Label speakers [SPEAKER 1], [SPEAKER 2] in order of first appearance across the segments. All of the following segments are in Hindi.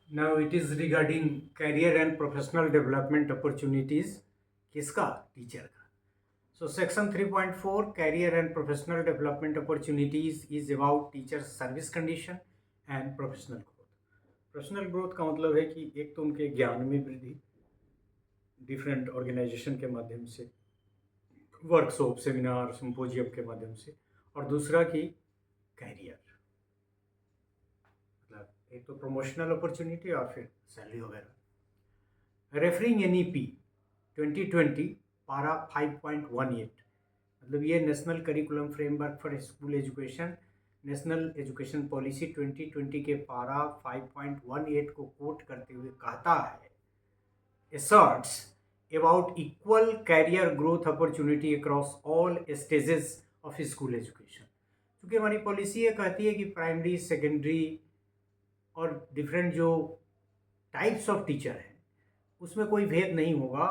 [SPEAKER 1] Now it is regarding career and professional development opportunities. किसका? टीचर का. So section 3.4 career and professional development opportunities is about teachers service condition and professional growth. Professional growth का मतलब है कि एक तो उनके ज्ञान में वृद्धि डिफरेंट ऑर्गेनाइजेशन के माध्यम से, वर्कशॉप, सेमिनार, सिम्पोजियम के माध्यम से, और दूसरा कि कैरियर, मतलब एक तो प्रमोशनल अपॉर्चुनिटी और फिर सैलरी वगैरह. रेफरिंग एनईपी 2020 पारा 5.18, मतलब ये national curriculum framework for school education, national education policy 2020 के पारा 5.18 को कोट करते हुए कहता है, asserts about equal career growth opportunity across all stages of school education. क्योंकि हमारी पॉलिसी ये कहती है कि प्राइमरी, सेकेंडरी और डिफरेंट जो टाइप्स ऑफ टीचर हैं उसमें कोई भेद नहीं होगा.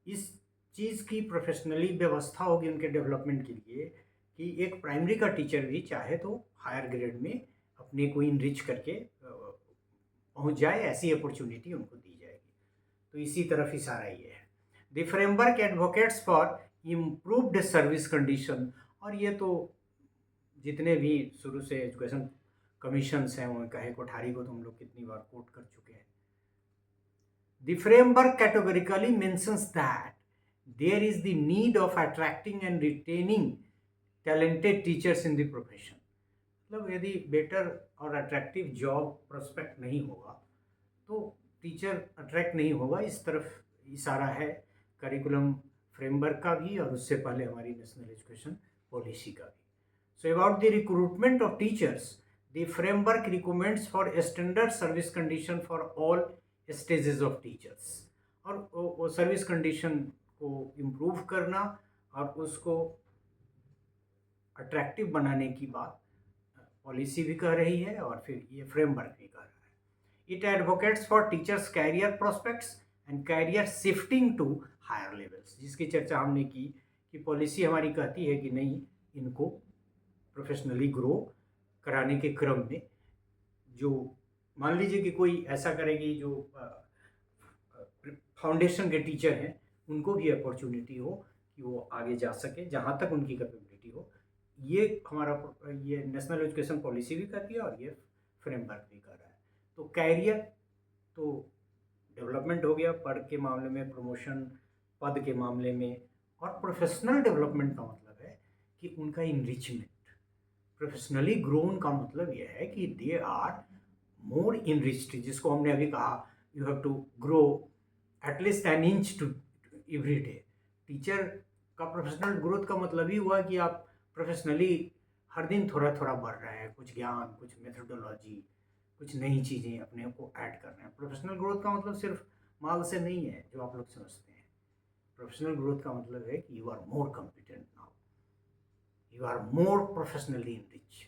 [SPEAKER 1] इस चीज़ की प्रोफेशनली व्यवस्था होगी उनके डेवलपमेंट के लिए कि एक प्राइमरी का टीचर भी चाहे तो हायर ग्रेड में अपने को इनरिच करके पहुंच जाए, ऐसी अपॉर्चुनिटी उनको दी जाएगी. तो इसी तरफ इशारा ये है. The framework advocates for improved service condition, और ये तो जितने भी शुरू से एजुकेशन कमीशंस हैं उनका है, कोठारी को तो हम लोग कितनी बार कोट कर चुके हैं. The framework categorically mentions that there is the need of attracting and retaining talented teachers in the profession. मतलब यदि बेटर और अट्रैक्टिव जॉब प्रोस्पेक्ट नहीं होगा तो टीचर अट्रैक्ट नहीं होगा. इस तरफ इशारा है करिकुलम फ्रेमवर्क का भी और उससे पहले हमारी नेशनल एजुकेशन पॉलिसी का भी. So about the recruitment of teachers, the framework recommends for standard service condition for all stages of teachers, और वो सर्विस कंडीशन को इम्प्रूव करना और उसको अट्रैक्टिव बनाने की बात पॉलिसी भी कह रही है और फिर ये फ्रेमवर्क भी कह रहा है. It advocates for teachers career prospects and career shifting to higher levels, जिसकी चर्चा हमने की कि पॉलिसी हमारी कहती है कि नहीं, इनको प्रोफेशनली ग्रो कराने के क्रम में जो मान लीजिए कि कोई ऐसा करेगी जो फाउंडेशन के टीचर हैं उनको भी अपॉर्चुनिटी हो कि वो आगे जा सके जहाँ तक उनकी कैपेबिलिटी हो. ये हमारा ये नेशनल एजुकेशन पॉलिसी भी कहती है और ये फ्रेमवर्क भी कर रहा है. तो कैरियर तो डेवलपमेंट हो गया, पढ़ के मामले में, प्रमोशन पद के मामले में, और प्रोफेशनल डेवलपमेंट का मतलब है कि उनका इनरिचमेंट. प्रोफेशनली ग्रोन का मतलब यह है कि दे आर मोर इनरिच्ड, जिसको हमने अभी कहा you have to grow at least an inch to every day. Teacher का प्रोफेशनल ग्रोथ का मतलब ही हुआ कि आप प्रोफेशनली हर दिन थोड़ा थोड़ा बढ़ रहे हैं, कुछ ज्ञान, कुछ मेथोडोलॉजी, कुछ नई चीज़ें अपने को ऐड कर रहे हैं. प्रोफेशनल ग्रोथ का मतलब सिर्फ माल से नहीं है जो आप लोग समझते हैं. प्रोफेशनल ग्रोथ का मतलब है कि you are more competent now, you are more professionally enrich,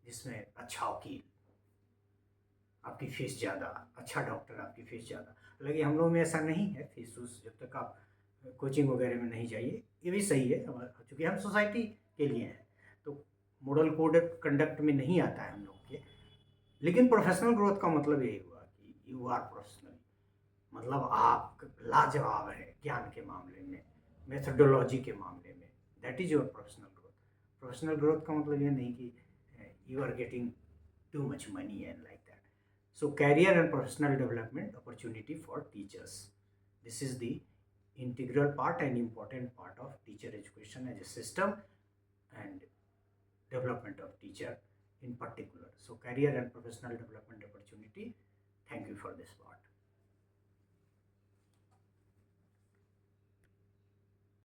[SPEAKER 1] जिसमें अच्छा वकील आपकी फीस ज़्यादा, अच्छा डॉक्टर आपकी फीस ज़्यादा. हालांकि हम लोग में ऐसा नहीं है, फीस उस जब तक आप कोचिंग वगैरह में नहीं जाइए, ये भी सही है क्योंकि हम सोसाइटी के लिए हैं तो मॉडल कोड कंडक्ट में नहीं आता है हम लोग के. लेकिन प्रोफेशनल ग्रोथ का मतलब यही हुआ कि यू आर प्रोफेशनल, मतलब आप लाजवाब है ज्ञान के मामले में, मेथोडोलॉजी के मामले में. That is your professional growth. Professional growth का मतलब ये नहीं कि you are getting too much money and like that. So career and professional development opportunity for teachers. This is the integral part and important part of teacher education as a system and development of teacher in particular. So career and professional development opportunity. Thank you for this part.